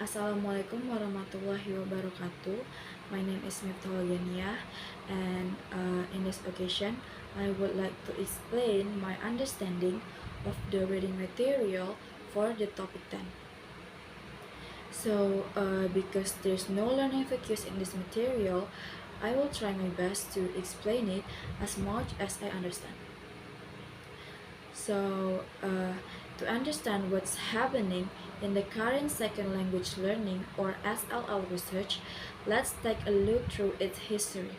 Assalamualaikum warahmatullahi wabarakatuh. My name is Miftahul Ghanniyah, and in this occasion, I would like to explain my understanding of the reading material for the topic 10. Because there's no learning focus in this material, I will try my best to explain it as much as I understand. So, to understand what's happening in the current second language learning or SLL research, let's take a look through its history.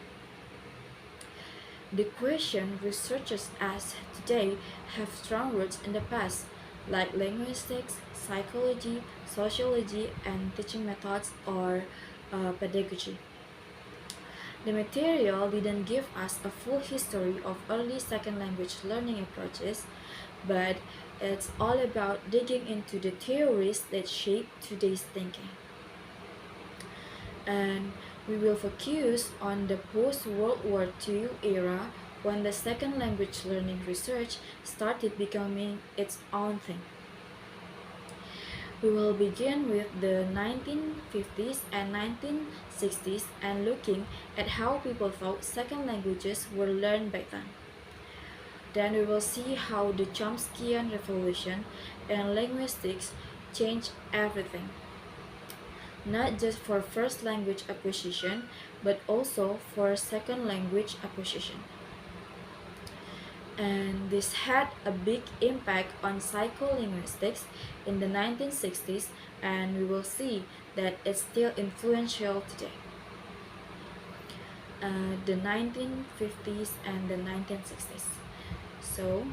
The question researchers ask today have strong roots in the past, like linguistics, psychology, sociology, and teaching methods or pedagogy. The material didn't give us a full history of early second language learning approaches, but it's all about digging into the theories that shape today's thinking. And we will focus on the post-World War II era when the second language learning research started becoming its own thing. We will begin with the 1950s and 1960s and looking at how people thought second languages were learned back then. Then we will see how the Chomskyan revolution and linguistics changed everything, not just for first language acquisition, but also for second language acquisition. And this had a big impact on psycholinguistics in the 1960s, and we will see that it's still influential today. The 1950s and the 1960s. So,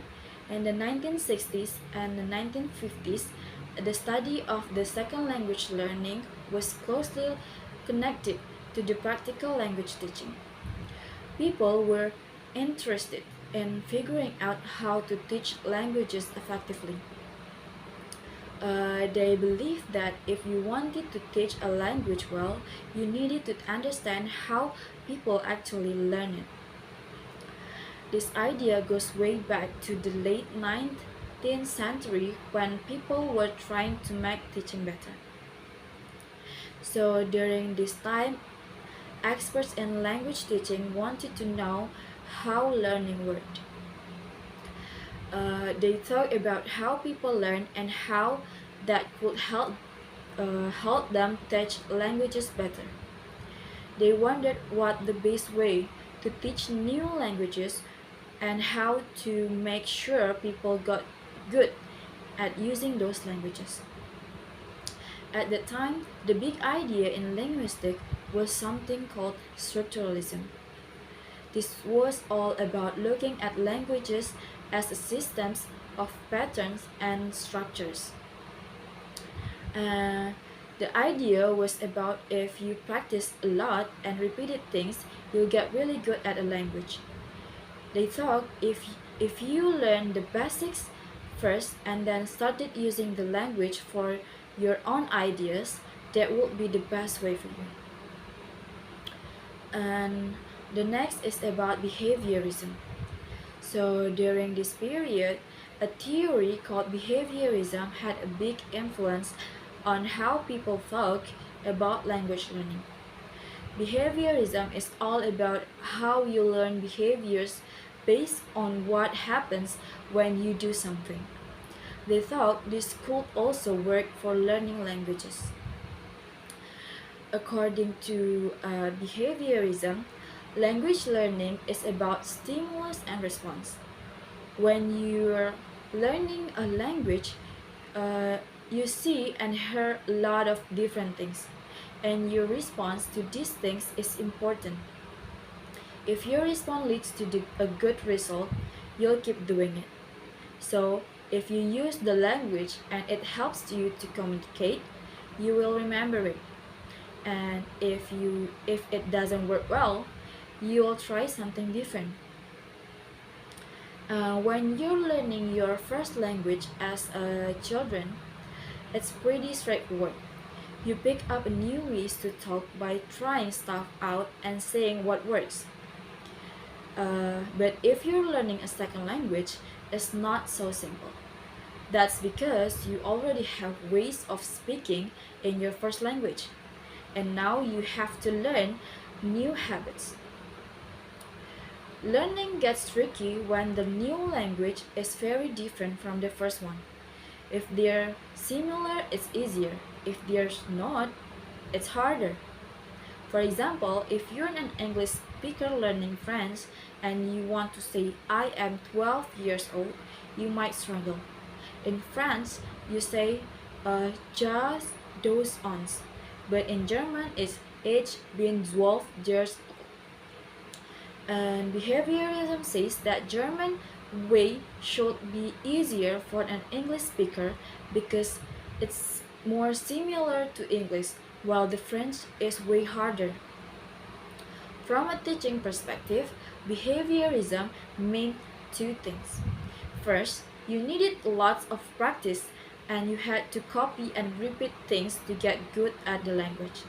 in the 1960s and the 1950s, the study of the second language learning was closely connected to the practical language teaching. People were interested in figuring out how to teach languages effectively. They believed that if you wanted to teach a language well, you needed to understand how people actually learn it. This idea goes way back to the late 19th century when people were trying to make teaching better. So during this time, experts in language teaching wanted to know how learning worked. They thought about how people learn and how that could help them teach languages better. They wondered what the best way to teach new languages and how to make sure people got good at using those languages. At that time, the big idea in linguistics was something called structuralism. This was all about looking at languages as systems of patterns and structures. The idea was about if you practice a lot and repeated things, you'll get really good at a language. They thought if you learn the basics first and then started using the language for your own ideas, that would be the best way for you. And the next is about behaviorism. So during this period, a theory called behaviorism had a big influence on how people thought about language learning. Behaviorism is all about how you learn behaviors based on what happens when you do something. They thought this could also work for learning languages. According to behaviorism, language learning is about stimulus and response. When you're learning a language, you see and hear a lot of different things, and your response to these things is important. If your response leads to a good result, you'll keep doing it. So, if you use the language and it helps you to communicate, you will remember it. And if it doesn't work well, you will try something different. When you're learning your first language as a children, it's pretty straightforward. You pick up new ways to talk by trying stuff out and saying what works. But if you're learning a second language, it's not so simple. That's because you already have ways of speaking in your first language, and now you have to learn new habits. Learning gets tricky when the new language is very different from the first one. If they're similar, it's easier. If they're not, it's harder. For example, if you're an English speaker learning French and you want to say I am 12 years old, you might struggle. In French, you say just deux ans, but in German, it's ich bin 12 years old. And behaviorism says that German way should be easier for an English speaker because it's more similar to English, while the French is way harder. From a teaching perspective, behaviorism meant two things. First, you needed lots of practice and you had to copy and repeat things to get good at the language.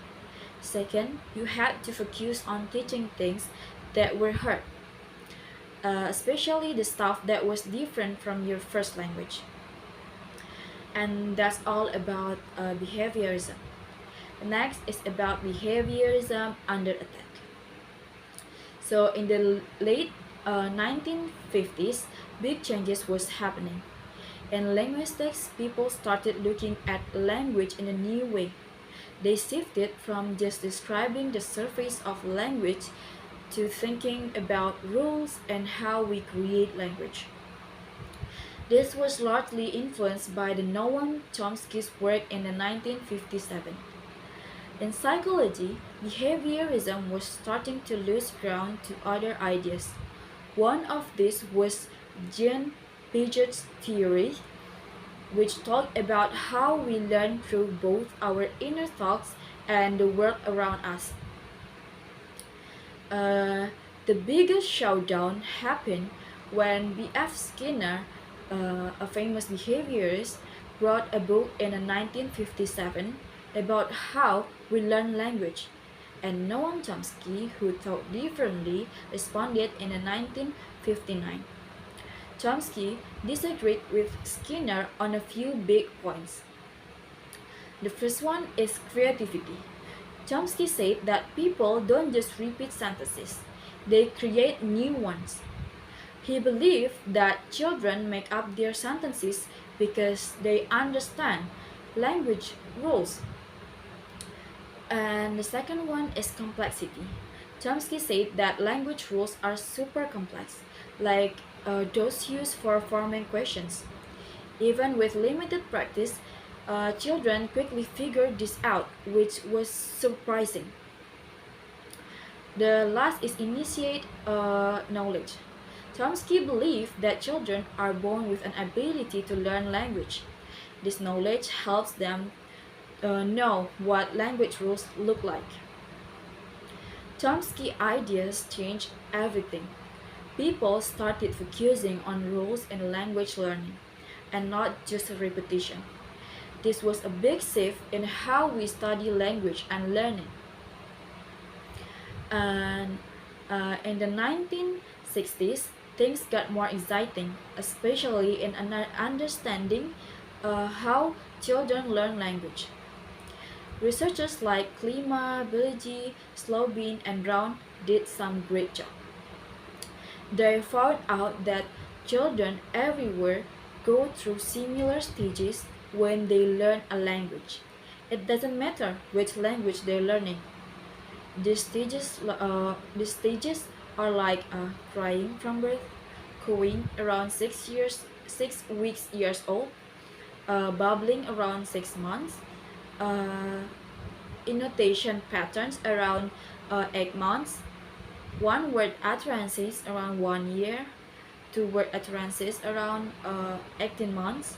Second, you had to focus on teaching things that were hard, especially the stuff that was different from your first language. And that's all about behaviorism. Next is about behaviorism under attack. So in the late 1950s, big changes was happening. In linguistics, people started looking at language in a new way. They shifted from just describing the surface of language to thinking about rules and how we create language. This was largely influenced by the Noam Chomsky's work in the 1957. In psychology, behaviorism was starting to lose ground to other ideas. One of these was Jean Piaget's theory, which talked about how we learn through both our inner thoughts and the world around us. The biggest showdown happened when B.F. Skinner, a famous behaviorist, wrote a book in 1957 about how we learn language, and Noam Chomsky, who thought differently, responded in 1959. Chomsky disagreed with Skinner on a few big points. The first one is creativity. Chomsky said that people don't just repeat sentences, they create new ones. He believed that children make up their sentences because they understand language rules. And the second one is complexity. Chomsky said that language rules are super complex, like those used for forming questions. Even with limited practice, children quickly figured this out, which was surprising. The last is initiate knowledge. Chomsky believed that children are born with an ability to learn language. This knowledge helps them know what language rules look like. Chomsky's ideas changed everything. People started focusing on rules in language learning and not just repetition. This was a big shift in how we study language and learning. And in the 1960s, things got more exciting, especially in understanding how children learn language. Researchers like Klima, Bilgi, Slobin, and Brown did some great job. They found out that children everywhere go through similar stages when they learn a language. It doesn't matter which language they're learning. These stages are like crying from birth, cooing around 6 weeks years old, babbling around 6 months, uh, intonation patterns around 8 months, one word utterances around 1 year, two word utterances around 18 months,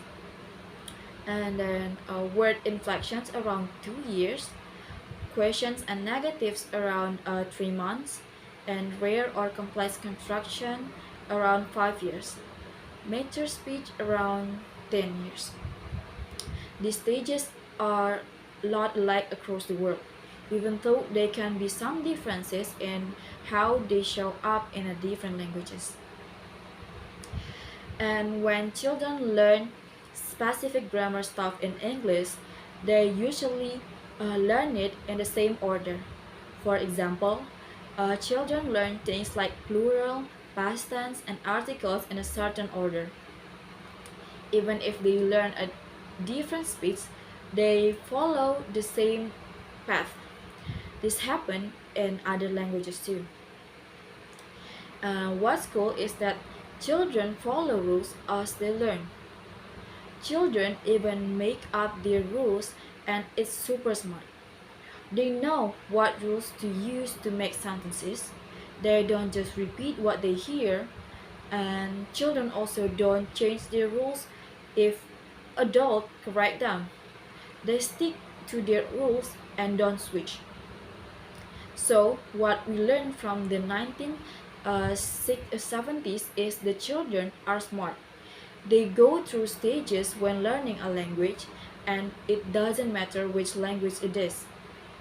and then word inflections around 2 years, questions and negatives around 3 months, and rare or complex construction around 5 years, mature speech around 10 years. These stages are a lot alike across the world, even though there can be some differences in how they show up in a different languages. And when children learn specific grammar stuff in English, they usually learn it in the same order. For example, children learn things like plural, past tense, and articles in a certain order. Even if they learn a different speech, they follow the same path. This happens in other languages too. What's cool is that children follow rules as they learn. Children even make up their rules, and it's super smart. They know what rules to use to make sentences. They don't just repeat what they hear, and children also don't change their rules if adults correct them. They stick to their rules and don't switch. So, what we learned from the 1970s is the children are smart. They go through stages when learning a language, and it doesn't matter which language it is.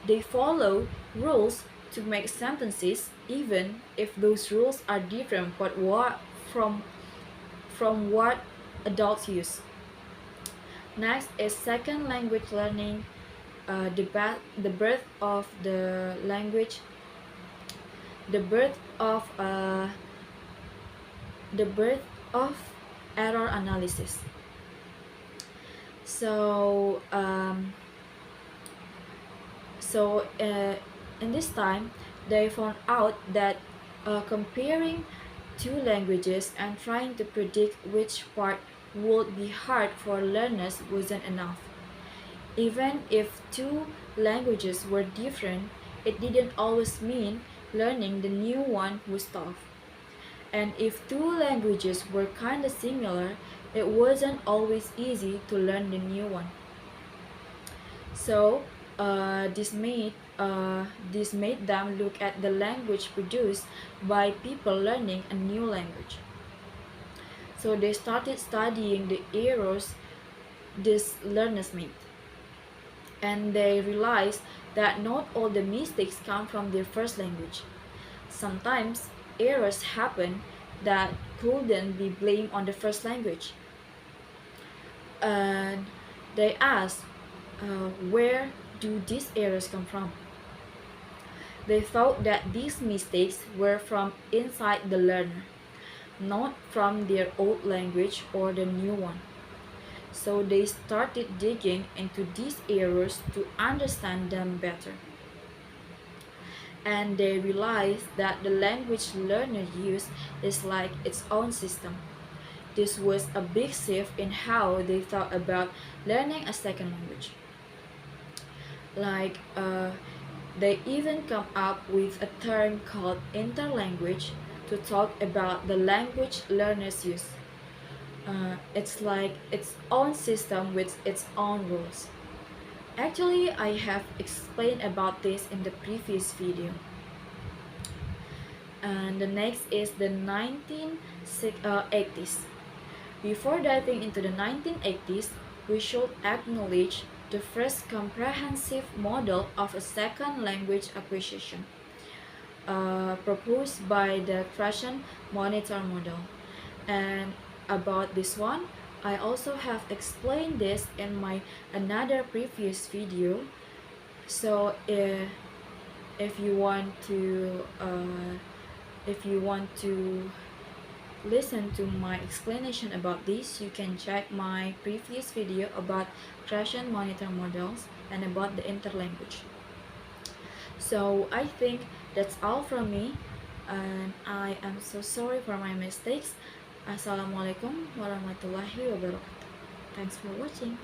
They follow rules to make sentences even if those rules are different from, from what adults use. Next is second language learning, the birth of the language, the birth of the birth of error analysis. So in this time, they found out that comparing two languages and trying to predict which part would be hard for learners wasn't enough. Even if two languages were different, it didn't always mean learning the new one was tough. And if two languages were kinda similar, it wasn't always easy to learn the new one. So this made them look at the language produced by people learning a new language. So they started studying the errors these learners made, and they realized that not all the mistakes come from their first language. Sometimes errors happen that couldn't be blamed on the first language. And they asked, where do these errors come from? They thought that these mistakes were from inside the learner, not from their old language or the new one. So they started digging into these errors to understand them better. And they realized that the language learner used is like its own system. This was a big shift in how they thought about learning a second language. Like, they even come up with a term called interlanguage to talk about the language learners use. It's like its own system with its own rules. Actually, I have explained about this in the previous video. And the next is the 1980s. Before diving into the 1980s, we should acknowledge the first comprehensive model of a second language acquisition, proposed by the Krashen monitor model. And about this one, I also have explained this in my another previous video. So if you want to listen to my explanation about this, you can check my previous video about Krashen monitor models and about the interlanguage. So I think that's all from me, and I am so sorry for my mistakes. Assalamualaikum warahmatullahi wabarakatuh. Thanks for watching.